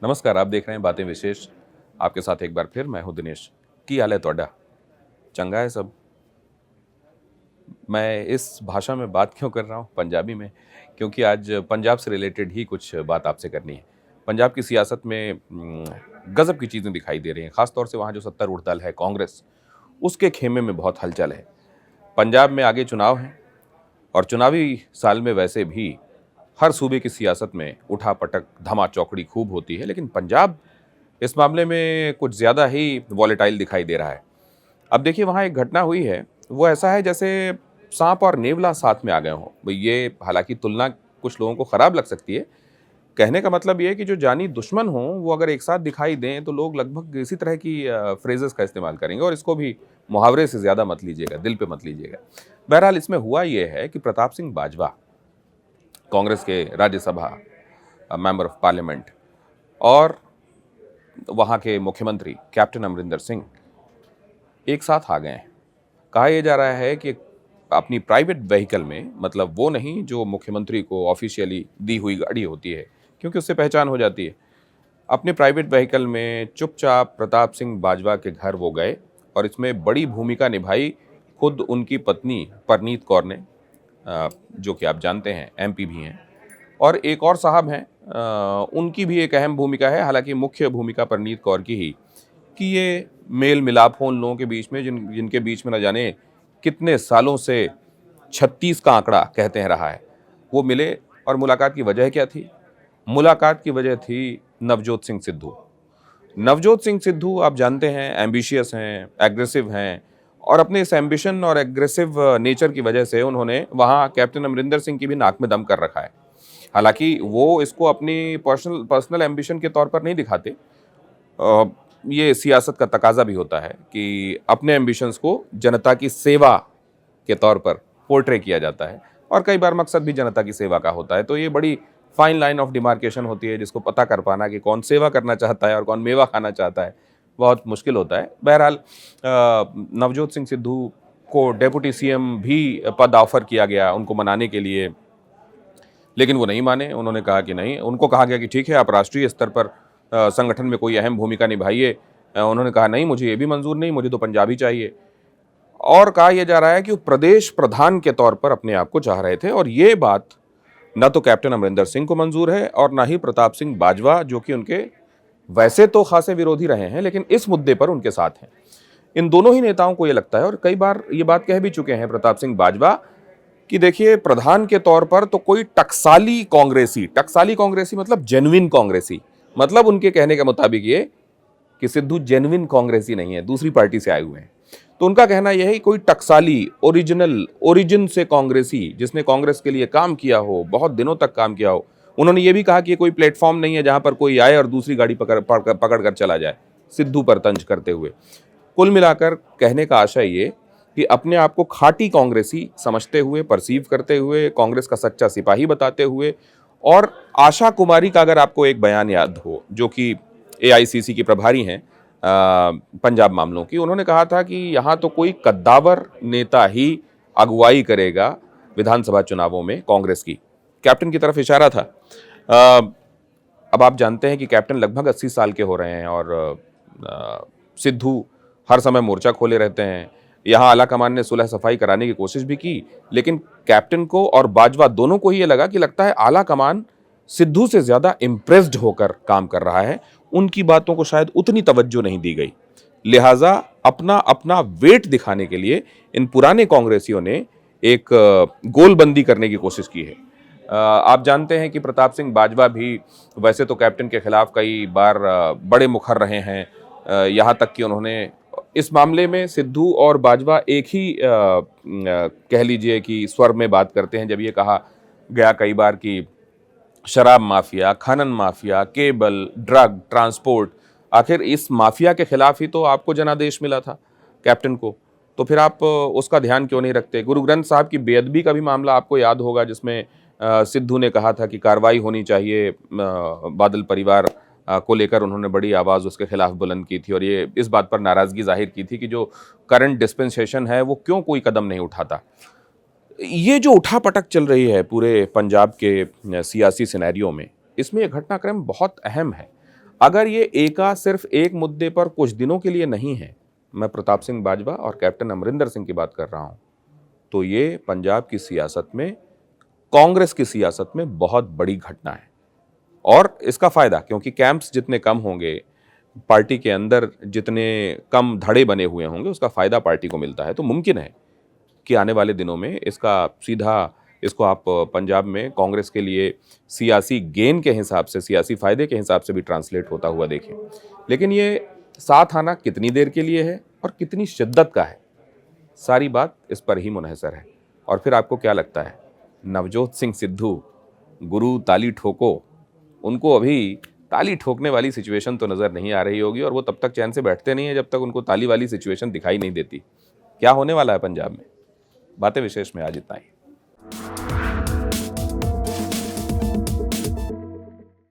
नमस्कार, आप देख रहे हैं बातें विशेष। आपके साथ एक बार फिर मैं हूं दिनेश। की हाल है तोड़ा? चंगा है सब। मैं इस भाषा में बात क्यों कर रहा हूं, पंजाबी में, क्योंकि आज पंजाब से रिलेटेड ही कुछ बात आपसे करनी है। पंजाब की सियासत में गजब की चीज़ें दिखाई दे रही हैं, खासतौर से वहाँ जो सत्तारूढ़ दल है कांग्रेस, उसके खेमे में बहुत हलचल है। पंजाब में आगे चुनाव हैं और चुनावी साल में वैसे भी हर सूबे की सियासत में उठा-पटक, धमा-चौकड़ी खूब होती है, लेकिन पंजाब इस मामले में कुछ ज़्यादा ही वॉलेटाइल दिखाई दे रहा है। अब देखिए वहाँ एक घटना हुई है, वो ऐसा है जैसे साँप और नेवला साथ में आ गए हों। भई ये हालाँकि तुलना कुछ लोगों को खराब लग सकती है। कहने का मतलब ये है कि जो जानी दुश्मन हों, वो अगर एक साथ दिखाई दें, तो लोग लगभग इसी तरह की फ्रेज़ेज़ का इस्तेमाल करेंगे और इसको भी मुहावरे से ज़्यादा मत लीजिएगा, दिल पे मत लीजिएगा। बहरहाल इसमें हुआ ये है कि प्रताप सिंह बाजवा, कांग्रेस के राज्यसभा मेंबर ऑफ पार्लियामेंट और वहाँ के मुख्यमंत्री कैप्टन अमरिंदर सिंह एक साथ आ गए हैं। कहा यह जा रहा है कि अपनी प्राइवेट व्हीकल में, मतलब वो नहीं जो मुख्यमंत्री को ऑफिशियली दी हुई गाड़ी होती है, क्योंकि उससे पहचान हो जाती है, अपने प्राइवेट व्हीकल में चुपचाप प्रताप सिंह बाजवा के घर वो गए और इसमें बड़ी भूमिका निभाई खुद उनकी पत्नी परनीत कौर ने, जो कि आप जानते हैं एमपी भी हैं, और एक और साहब हैं, उनकी भी एक अहम भूमिका है, हालांकि मुख्य भूमिका परनीत कौर की ही, कि ये मेल मिलाप हो उन लोगों के बीच में जिनके बीच में न जाने कितने सालों से 36 का आंकड़ा कहते हैं रहा है। वो मिले और मुलाकात की वजह क्या थी? मुलाकात की वजह थी नवजोत सिंह सिद्धू। नवजोत सिंह सिद्धू आप जानते हैं एम्बिशियस हैं, एग्रेसिव हैं और अपने इस एम्बिशन और एग्रेसिव नेचर की वजह से उन्होंने वहाँ कैप्टन अमरिंदर सिंह की भी नाक में दम कर रखा है। हालांकि वो इसको अपनी पर्सनल एम्बिशन के तौर पर नहीं दिखाते। अ, ये सियासत का तकाजा भी होता है कि अपने एम्बिशंस को जनता की सेवा के तौर पर पोर्ट्रे किया जाता है और कई बार मकसद भी जनता की सेवा का होता है। तो ये बड़ी फाइन लाइन ऑफ डिमार्केशन होती है जिसको पता कर पाना कि कौन सेवा करना चाहता है और कौन मेवा खाना चाहता है, बहुत मुश्किल होता है। बहरहाल नवजोत सिंह सिद्धू को डेप्यूटी सीएम भी पद ऑफर किया गया उनको मनाने के लिए, लेकिन वो नहीं माने। उन्होंने कहा कि नहीं, उनको कहा गया कि ठीक है आप राष्ट्रीय स्तर पर संगठन में कोई अहम भूमिका निभाइए। उन्होंने कहा नहीं, मुझे ये भी मंजूर नहीं, मुझे तो पंजाबी चाहिए। और कहा यह जा रहा है कि वो प्रदेश प्रधान के तौर पर अपने आप को चाह रहे थे और ये बात न तो कैप्टन अमरिंदर सिंह को मंजूर है और ना ही प्रताप सिंह बाजवा, जो कि उनके वैसे तो खासे विरोधी रहे हैं लेकिन इस मुद्दे पर उनके साथ हैं। इन दोनों ही नेताओं को ये लगता है और कई बार ये बात कह भी चुके हैं प्रताप सिंह बाजवा कि देखिए प्रधान के तौर पर तो कोई टकसाली कांग्रेसी मतलब जेन्युइन कांग्रेसी, मतलब उनके कहने के मुताबिक ये कि सिद्धू जेन्युइन कांग्रेसी नहीं है, दूसरी पार्टी से आए हुए हैं। तो उनका कहना यह है कि कोई टकसाली ओरिजिन से कांग्रेसी जिसने कांग्रेस के लिए काम किया हो, बहुत दिनों तक काम किया हो। उन्होंने ये भी कहा कि ये कोई प्लेटफॉर्म नहीं है जहां पर कोई आए और दूसरी गाड़ी पकड़ कर चला जाए, सिद्धू पर तंज करते हुए। कुल मिलाकर कहने का आशय ये कि अपने आप को खाटी कांग्रेसी समझते हुए, परसीव करते हुए, कांग्रेस का सच्चा सिपाही बताते हुए। और आशा कुमारी का अगर आपको एक बयान याद हो, जो कि एआईसीसी की प्रभारी हैं पंजाब मामलों की, उन्होंने कहा था कि यहाँ तो कोई कद्दावर नेता ही अगुवाई करेगा विधानसभा चुनावों में कांग्रेस की। कैप्टन की तरफ इशारा था। अब आप जानते हैं कि कैप्टन लगभग 80 साल के हो रहे हैं और सिद्धू हर समय मोर्चा खोले रहते हैं। यहाँ आला कमान ने सुलह सफाई कराने की कोशिश भी की, लेकिन कैप्टन को और बाजवा दोनों को ही ये लगा कि लगता है आला कमान सिद्धू से ज्यादा इम्प्रेस्ड होकर काम कर रहा है, उनकी बातों को शायद उतनी तवज्जो नहीं दी गई। लिहाजा अपना अपना वेट दिखाने के लिए इन पुराने कांग्रेसियों ने एक गोलबंदी करने की कोशिश की है। आप जानते हैं कि प्रताप सिंह बाजवा भी वैसे तो कैप्टन के खिलाफ कई बार बड़े मुखर रहे हैं, यहाँ तक कि उन्होंने इस मामले में सिद्धू और बाजवा एक ही कह लीजिए कि स्वर में बात करते हैं। जब ये कहा गया कई बार कि शराब माफिया, खनन माफिया, केबल, ड्रग, ट्रांसपोर्ट, आखिर इस माफिया के खिलाफ ही तो आपको जनादेश मिला था कैप्टन को, तो फिर आप उसका ध्यान क्यों नहीं रखते? गुरु ग्रंथ साहब की बेअदबी का भी मामला आपको याद होगा, जिसमें सिद्धू ने कहा था कि कार्रवाई होनी चाहिए, बादल परिवार को लेकर उन्होंने बड़ी आवाज़ उसके खिलाफ बुलंद की थी और ये इस बात पर नाराज़गी जाहिर की थी कि जो करंट डिस्पेंसेशन है वो क्यों कोई कदम नहीं उठाता। ये जो उठापटक चल रही है पूरे पंजाब के सियासी सिनेरियो में, इसमें यह घटनाक्रम बहुत अहम है। अगर ये एका सिर्फ एक मुद्दे पर कुछ दिनों के लिए नहीं है, मैं प्रताप सिंह बाजवा और कैप्टन अमरिंदर सिंह की बात कर रहा हूं, तो ये पंजाब की सियासत में, कांग्रेस की सियासत में बहुत बड़ी घटना है। और इसका फायदा, क्योंकि कैंप्स जितने कम होंगे, पार्टी के अंदर जितने कम धड़े बने हुए होंगे, उसका फायदा पार्टी को मिलता है। तो मुमकिन है कि आने वाले दिनों में इसका सीधा, इसको आप पंजाब में कांग्रेस के लिए सियासी गेन के हिसाब से, सियासी फायदे के हिसाब से भी ट्रांसलेट होता हुआ देखें। लेकिन ये साथ आना कितनी देर के लिए है और कितनी शिद्दत का है, सारी बात इस पर ही मुनहसर है। और फिर आपको क्या लगता है, नवजोत सिंह सिद्धू, गुरु ताली ठोको, उनको अभी ताली ठोकने वाली सिचुएशन तो नज़र नहीं आ रही होगी, और वो तब तक चैन से बैठते नहीं है जब तक उनको ताली वाली सिचुएशन दिखाई नहीं देती। क्या होने वाला है पंजाब में? बातें विशेष में आज इतना ही।